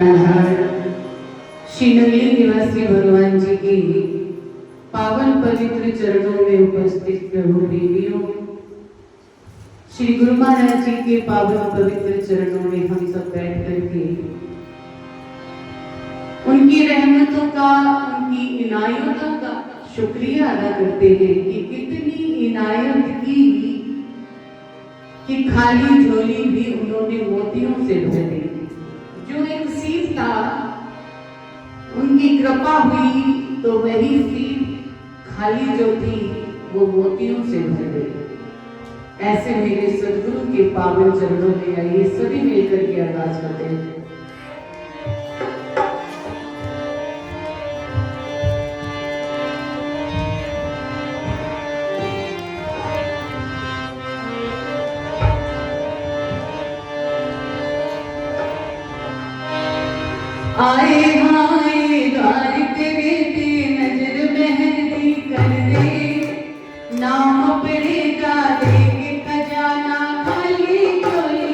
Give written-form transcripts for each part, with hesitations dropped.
श्री नगली निवासी भगवान जी की पावन पवित्र चरणों में उपस्थित प्रभु देवियों, श्री गुरु महाराज जी के पावन पवित्र चरणों में हम सब बैठ करके उनकी रहमतों का, उनकी इनायतों का शुक्रिया अदा करते हैं कि कितनी इनायत की कि खाली झोली भी उन्होंने मोतियों से भर दी। जो एक सीप था, उनकी कृपा हुई तो वही सीप खाली जो थी वो मोतियों से भर गई। ऐसे मेरे सदगुरु के पावन चरणों में आइए सभी मिलकर के अरदास करते हैं। आए हाय द्वार तेरे पे नजर मेहंदी कर दे, नाम पड़ेगा देके खजाना खाली झोली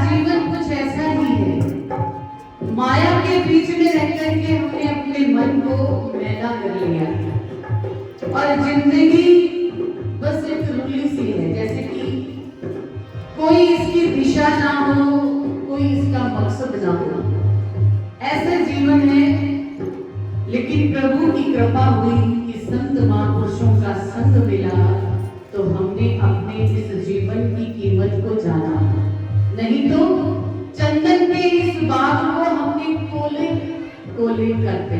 जीवन कुछ ऐसा ही है, माया के बीच में रह करके हमने अपने मन को मैला कर लिया और जिंदगी बस एक रुली सी है, जैसे कि कोई इसकी दिशा ना हो, कोई इसका मकसद ना हो, ऐसा जीवन है। लेकिन प्रभु की कृपा हुई कि संत महापुरुषों का संग मिला, तो हमने अपने इस जीवन की कीमत को जाना। नहीं तो चंदन के इस बाग को हमने कोले कोले करते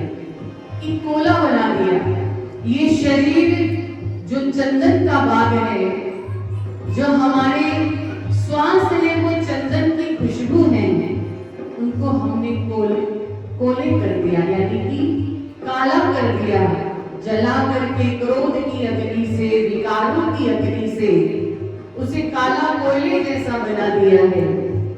कि कोला बना दिया। ये शरीर जो चंदन का बाग है, जो हमारे श्वास में वो चंदन की खुशबू है, उनको हमने कोले कर दिया, यानी कि काला कर दिया, जला करके क्रोध की अग्नि से, विकारों की अग्नि से उसे काला कोयले जैसा बना दिया है।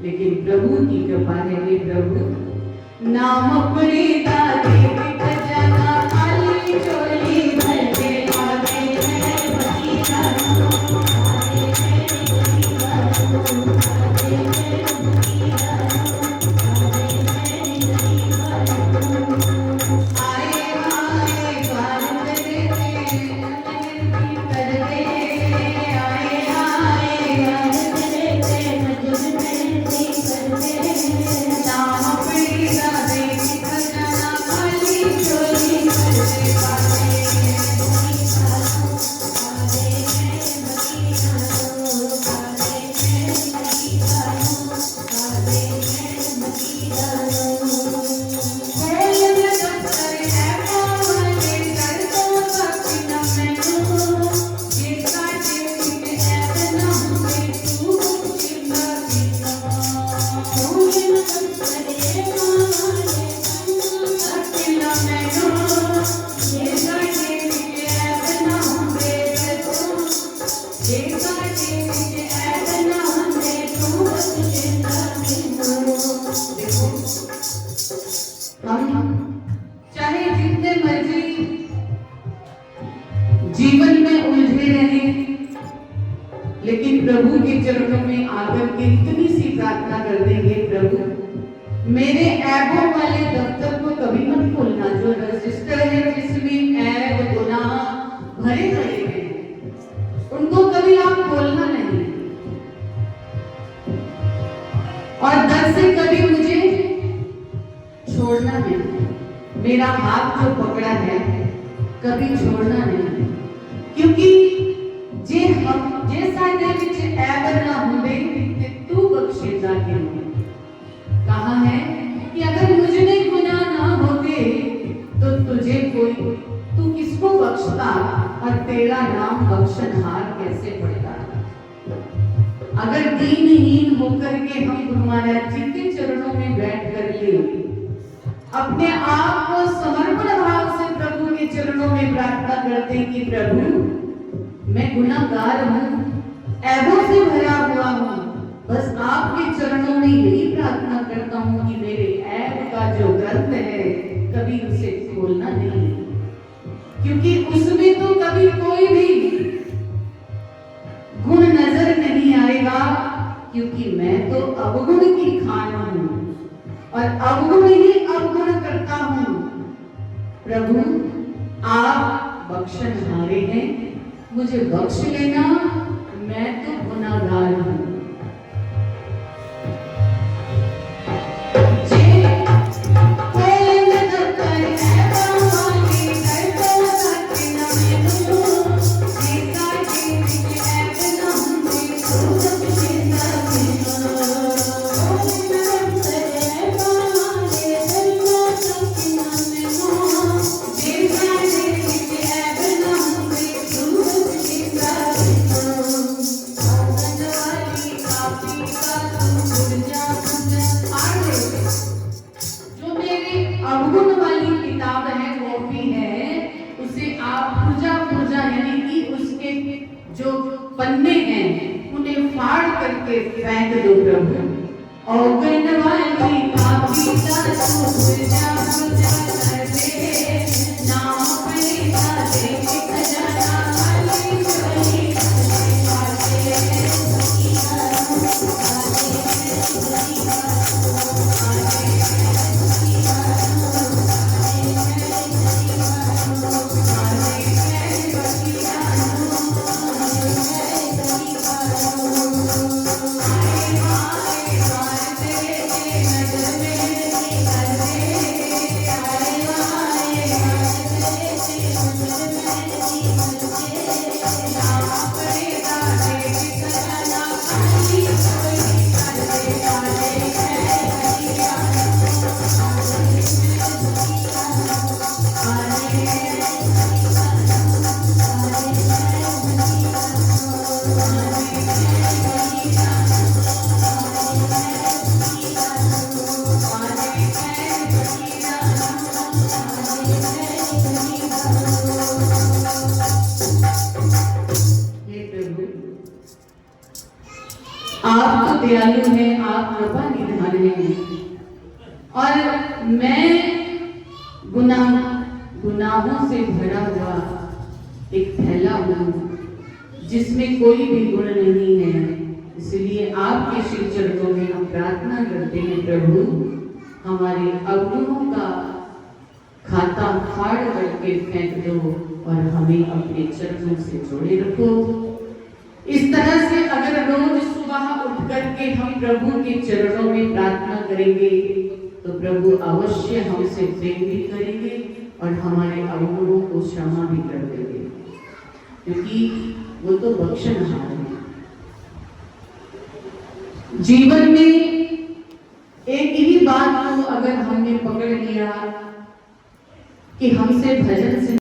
लेकिन प्रभु की कृपा है, वे प्रभु नाम अपने दादे खजाना खाली चोली भर के आगे है बकीरा चाहे जितने मर्जी जीवन में उलझे रहे, लेकिन प्रभु के चरणों में आकर के इतनी सी प्रार्थना कर देंगे, प्रभु मेरे ऐबों वाले दफ्तर को कभी मत खोलना। जो रजिस्टर है जिसमें ऐब गुनाह भरे पड़े हैं, उनको कभी आप खोलना नहीं, और दर से कभी मुझे छोड़ना नहीं। मेरा हाथ जो पकड़ा है कभी छोड़ना नहीं, क्योंकि जे हम जैसा दे विच ऐब ना हुंदे ते तू बख्शेगा क्यों। कहा है कि अगर मुझ में गुनाह ना होते तो तुझे कोई, तू किसको बख्शता और तेरा नाम बख्शनहार कैसे पड़ता। अगर दीनहीन होकर के हम गुरु महाराज जी के चरणों में बैठ कर ले, अपने आप को समर्पण भाव से प्रभु के चरणों में प्रार्थना करते कि प्रभु मैं गुनाहगार हूँ, ऐबों से भरा हुआ हूँ, बस आपके चरणों में यही प्रार्थना करता हूँ कि मेरे ऐब का जो ग्रंथ है कभी उसे खोलना नहीं, क्योंकि उसमें तो कभी कोई भी गुण नजर नहीं आएगा, क्योंकि मैं तो अवगुण की खान हूँ और अवगुण ही अवगुण करता हूँ। प्रभु आप बख्शनहारे हैं, मुझे बख्श लेना, मैं तो गुनाहगार हूँ। पन्ने हैं उन्हें फाड़ करके फेंक दो प्रभु। औगन वाली काफी नाम अपने दादे खजाना खाली चोली दयालु हैं, आप कृपा निधान हैं। और मैं गुनाहों से भरा हुआ एक थैला हूँ जिसमें कोई भी गुण नहीं है। इसलिए आपके श्री चरणों में हम प्रार्थना करते हैं, प्रभु हमारे अवगुणों का खाता फाड़ करके फेंक दो और हमें अपने चरणों से जोड़े रखो। इस तरह से अगर रोज सुबह उठ करके हम प्रभु के चरणों में प्रार्थना करेंगे तो प्रभु अवश्य हमसे प्रेम भी करेंगे और हमारे अवगुणों को क्षमा भी कर देंगे, क्योंकि वो तो बख्शनहार है। जीवन में एक ही बात को अगर हमने पकड़ लिया कि हमसे भजन से